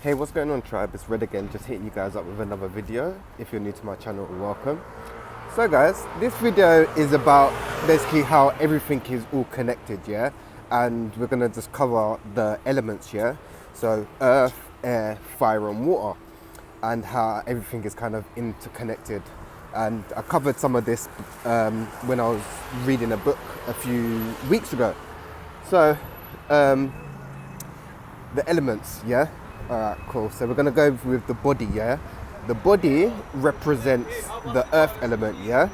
Hey, what's going on, tribe? It's Red again, just hitting you guys up with another video. If you're new to my channel, welcome. So guys, this video is about basically how everything is all connected, yeah? And we're gonna just cover the elements, yeah? So earth, air, fire and water, and how everything is kind of interconnected. And I covered some of this when I was reading a book a few weeks ago. So, the elements, yeah? Alright, cool. So we're gonna go with the body, yeah? The body represents the earth element, yeah?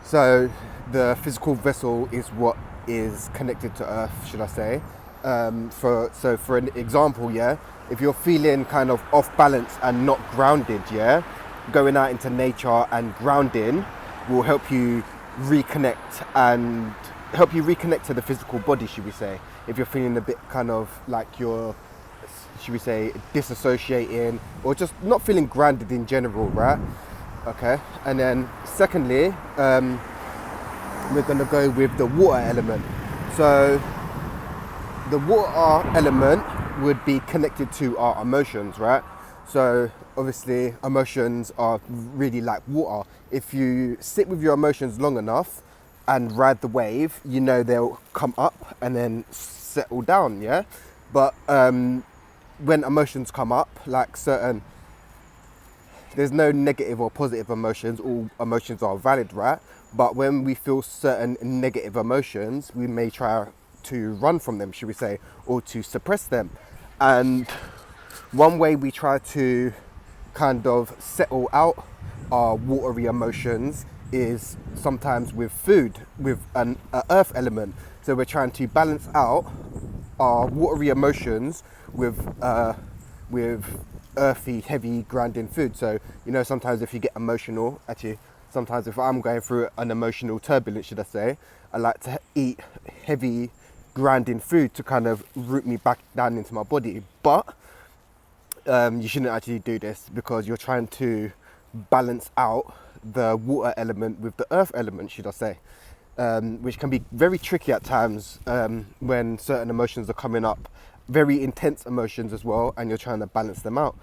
So the physical vessel is what is connected to earth, should I say. For an example, yeah? If you're feeling kind of off balance and not grounded, yeah? Going out into nature and grounding will help you reconnect and help you reconnect to the physical body, should we say. If you're feeling a bit kind of like you're, should we say, disassociating or just not feeling grounded in general, right? Okay. And then secondly, we're going to go with the water element. So the water element would be connected to our emotions, right? So obviously emotions are really like water. If you sit with your emotions long enough and ride the wave, you know they'll come up and then settle down, yeah? But when emotions come up, like there's no negative or positive emotions, all emotions are valid, right? But when we feel certain negative emotions, we may try to run from them, should we say, or to suppress them. And one way we try to kind of settle out our watery emotions is sometimes with food, with an earth element. So we're trying to balance out our watery emotions with earthy, heavy, grounding food. So, you know, sometimes if you get emotional, actually, sometimes if I'm going through an emotional turbulence, should I say, I like to eat heavy, grounding food to kind of root me back down into my body. But you shouldn't actually do this because you're trying to balance out the water element with the earth element, should I say. Which can be very tricky at times when certain emotions are coming up, very intense emotions as well, and you're trying to balance them out.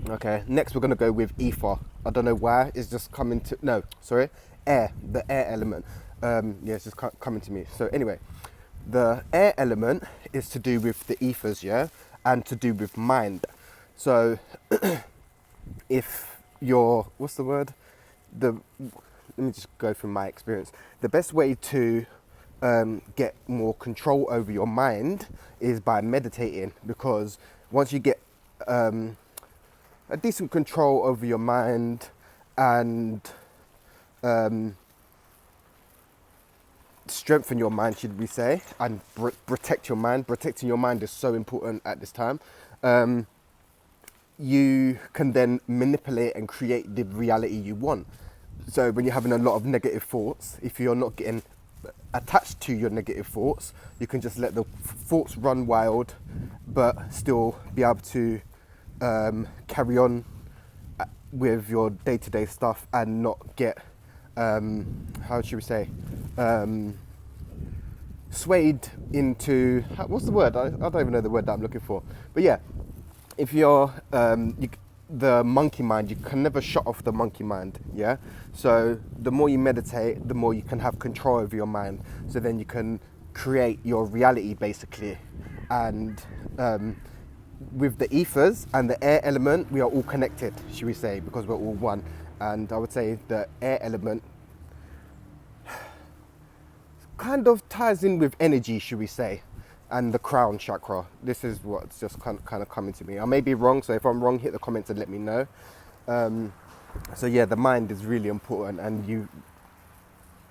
Okay, next we're going to go with ether. I don't know why, it's just coming to, no, sorry, air, the air element. Yeah, it's just coming to me. So anyway, the air element is to do with the ethers, yeah, and to do with mind. So if you're, what's the word? Let me just go from my experience. The best way to get more control over your mind is by meditating, because once you get a decent control over your mind and strengthen your mind, should we say, and protect your mind. Protecting your mind is so important at this time. You can then manipulate and create the reality you want. So when you're having a lot of negative thoughts, if you're not getting attached to your negative thoughts, you can just let the thoughts run wild, but still be able to carry on with your day-to-day stuff and not get, how should we say, swayed into, what's the word? I don't even know the word that I'm looking for. But yeah, if you're the monkey mind, you can never shut off the monkey mind, yeah? So the more you meditate, the more you can have control over your mind. So then you can create your reality, basically. And with the ethers and the air element, we are all connected, should we say, because we're all one. And I would say the air element kind of ties in with energy, should we say, and the crown chakra. This is what's just kind of coming to me. I may be wrong, so if I'm wrong, hit the comments and let me know. So yeah, the mind is really important, and you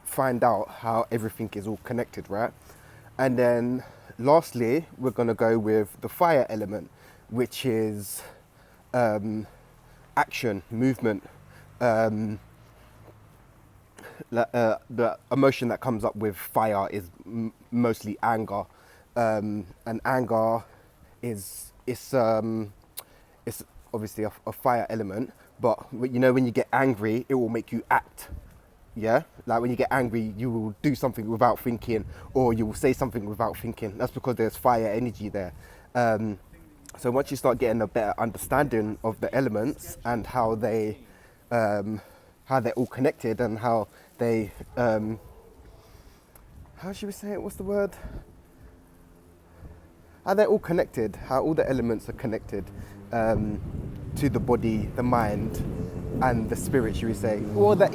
find out how everything is all connected, right? And then lastly, we're going to go with the fire element, which is action, movement. The emotion that comes up with fire is mostly anger. And anger is it's obviously a fire element, but you know, when you get angry, it will make you act. Yeah, like when you get angry, you will do something without thinking, or you will say something without thinking. That's because there's fire energy there. So once you start getting a better understanding of the elements and how they're all connected and how they how should we say it? What's the word? How they're all connected, how all the elements are connected to the body, the mind, and the spirit, should we say? Well, the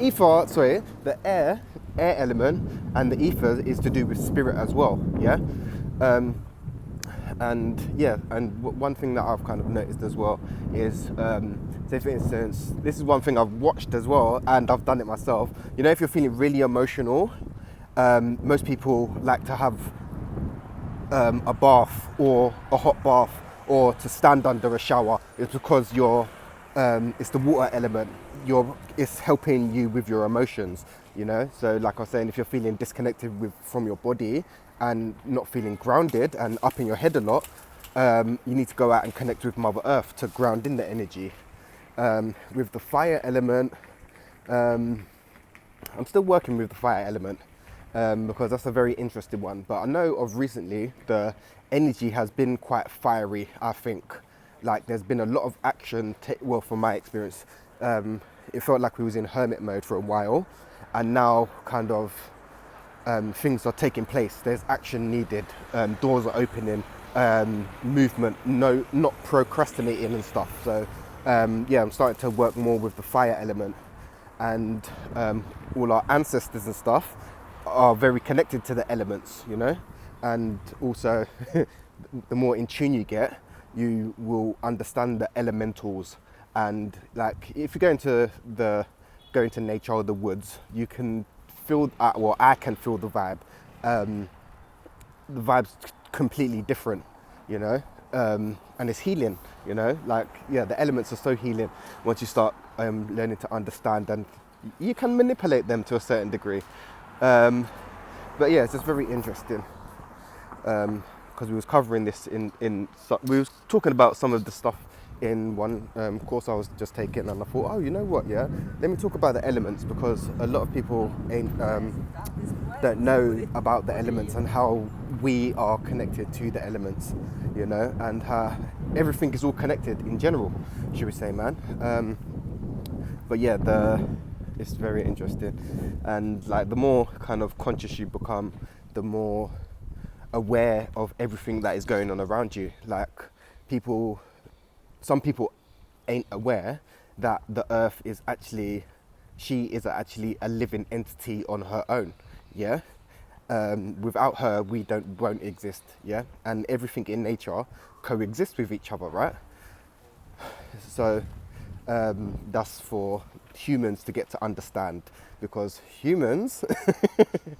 air element and the ether is to do with spirit as well, yeah? One thing that I've kind of noticed as well is, say for instance, this is one thing I've watched as well, and I've done it myself. You know, if you're feeling really emotional, most people like to have a bath or a hot bath or to stand under a shower. It's because it's the water element. It's helping you with your emotions, you know. So like I was saying, if you're feeling disconnected from your body and not feeling grounded and up in your head a lot, you need to go out and connect with Mother Earth to ground in the energy. With the fire element, I'm still working with the fire element. Because that's a very interesting one. But I know of recently the energy has been quite fiery, I think. Like there's been a lot of action, from my experience, it felt like we was in hermit mode for a while, and now kind of things are taking place. There's action needed, doors are opening, movement, not procrastinating and stuff. So I'm starting to work more with the fire element, and all our ancestors and stuff are very connected to the elements, you know. And also the more in tune you get, you will understand the elementals. And like if you go into nature or the woods, you can feel I can feel the vibe. The vibe's completely different, you know. And it's healing, you know. Like the elements are so healing once you start learning to understand, and you can manipulate them to a certain degree. But yeah, it's just very interesting, because we was covering this we was talking about some of the stuff in one course I was just taking, and I thought, oh, you know what, let me talk about the elements, because a lot of people don't know about the elements and how we are connected to the elements, you know, and how everything is all connected in general, should we say, man. But it's very interesting, and like the more kind of conscious you become, the more aware of everything that is going on around you. Like some people ain't aware that the earth is actually a living entity on her own, without her we won't exist, and everything in nature coexists with each other, right? So that's for humans to get to understand, because humans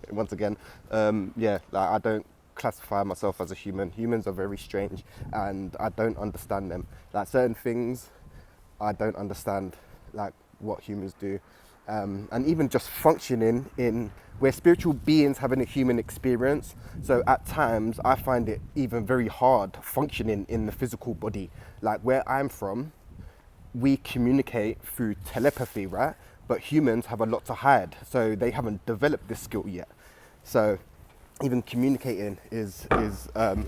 once again, like I don't classify myself as a human. Humans are very strange, and I don't understand them. Like certain things I don't understand, like what humans do, and even just functioning in we're spiritual beings having a human experience. So at times I find it even very hard functioning in the physical body. Like where I'm from, we communicate through telepathy, right? But humans have a lot to hide, so they haven't developed this skill yet. So even communicating is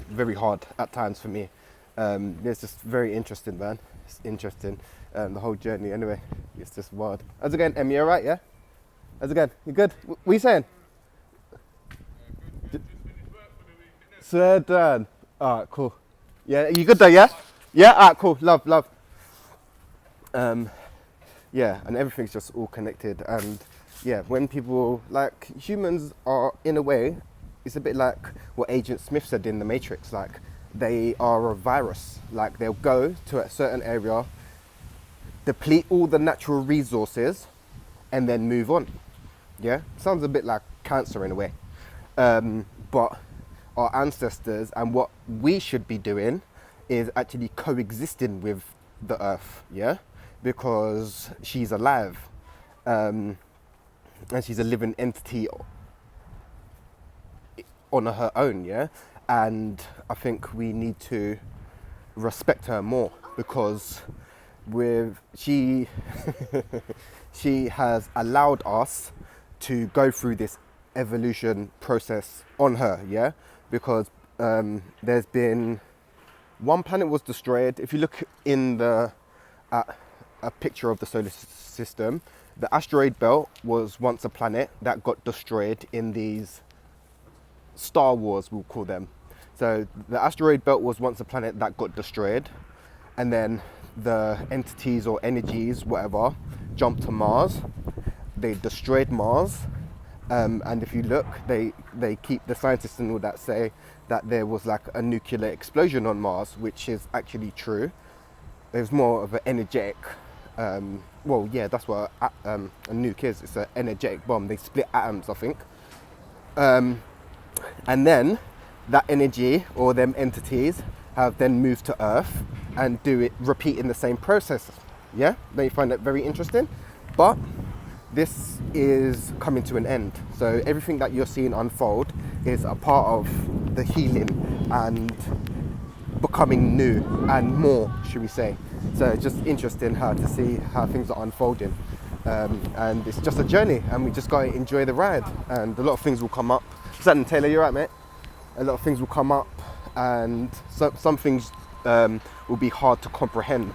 very hard at times for me. It's just very interesting, man. It's interesting, the whole journey. Anyway, it's just wild. How's it going, Em? You all right, yeah? How's it going? You good? What are you saying? Sir Dan. All right, cool. Yeah, you good though, yeah? Yeah, all right, cool. Love. And everything's just all connected. And when people, like humans are, in a way, it's a bit like what Agent Smith said in The Matrix. Like they are a virus. Like they'll go to a certain area, deplete all the natural resources, and then move on. Yeah, sounds a bit like cancer in a way. But our ancestors and what we should be doing is actually coexisting with the earth, because she's alive, and she's a living entity on her own, and I think we need to respect her more, because she she has allowed us to go through this evolution process on her, because there's been One planet was destroyed. If you look in the at a picture of the solar system, the asteroid belt was once a planet that got destroyed in these Star Wars, we'll call them. So the asteroid belt was once a planet that got destroyed, and then the entities or energies, whatever, jumped to Mars. They destroyed Mars, and if you look, they keep, the scientists and all that say that there was like a nuclear explosion on Mars, which is actually true. There's more of an energetic, well, yeah, that's what a nuke is. It's an energetic bomb. They split atoms, I think. And then that energy or them entities have then moved to Earth and repeating the same process. Yeah, they find that very interesting. But this is coming to an end. So everything that you're seeing unfold is a part of the healing and becoming new and more, should we say. So it's just interesting to see how things are unfolding. And it's just a journey, and we just got to enjoy the ride. And a lot of things will come up. Sutton, Taylor, you're right, mate. A lot of things will come up, and some things will be hard to comprehend.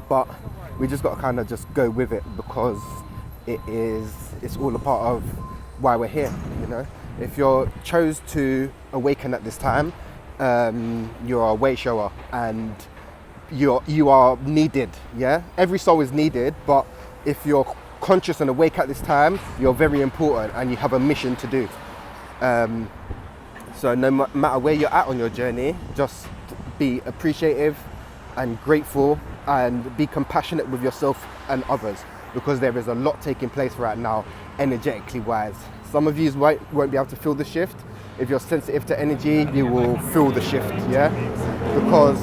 But we just got to kind of just go with it, because it's all a part of why we're here, you know. If you're chose to awaken at this time, you're a way shower, and you are needed. Yeah, every soul is needed, but if you're conscious and awake at this time, you're very important and you have a mission to do. So no matter where you're at on your journey, just be appreciative and grateful, and be compassionate with yourself and others, because there is a lot taking place right now, energetically wise. Some of you won't be able to feel the shift. If you're sensitive to energy, you will feel the shift, yeah? Because,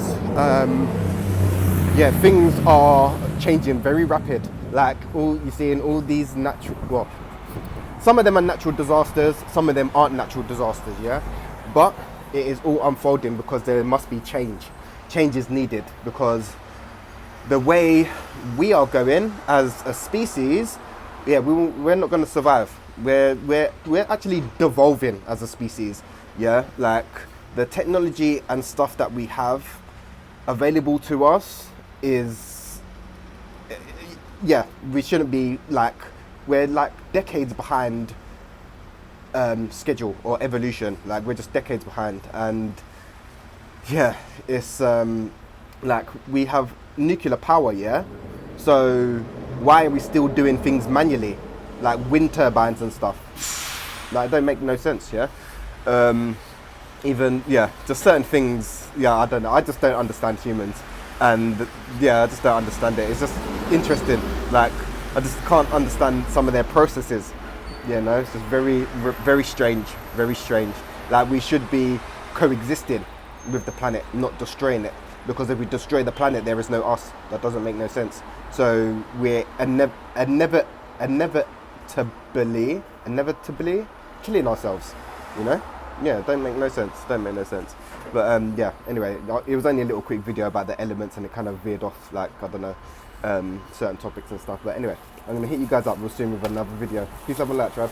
yeah, things are changing very rapid. Like, you're seeing all these well, some of them are natural disasters, some of them aren't natural disasters, yeah? But it is all unfolding because there must be change. Change is needed, because the way we are going as a species, yeah, we're not going to survive. We're actually devolving as a species, yeah? Like, the technology and stuff that we have available to us is, yeah, we shouldn't be like, we're like decades behind schedule or evolution. Like, we're just decades behind. And yeah, it's like, we have nuclear power, yeah? So why are we still doing things manually, like wind turbines and stuff? Like, it don't make no sense, yeah? Even, yeah, just certain things, yeah, I don't know. I just don't understand humans. And yeah, I just don't understand it. It's just interesting. Like, I just can't understand some of their processes. You know, it's just very strange, very strange. Like, we should be coexisting with the planet, not destroying it. Because if we destroy the planet, there is no us. That doesn't make no sense. So we're inevitably killing ourselves, you know? Yeah, don't make no sense. But yeah, anyway, it was only a little quick video about the elements, and it kind of veered off, like, I don't know, certain topics and stuff. But anyway, I'm going to hit you guys up real soon with another video. Peace, love and light, Trav.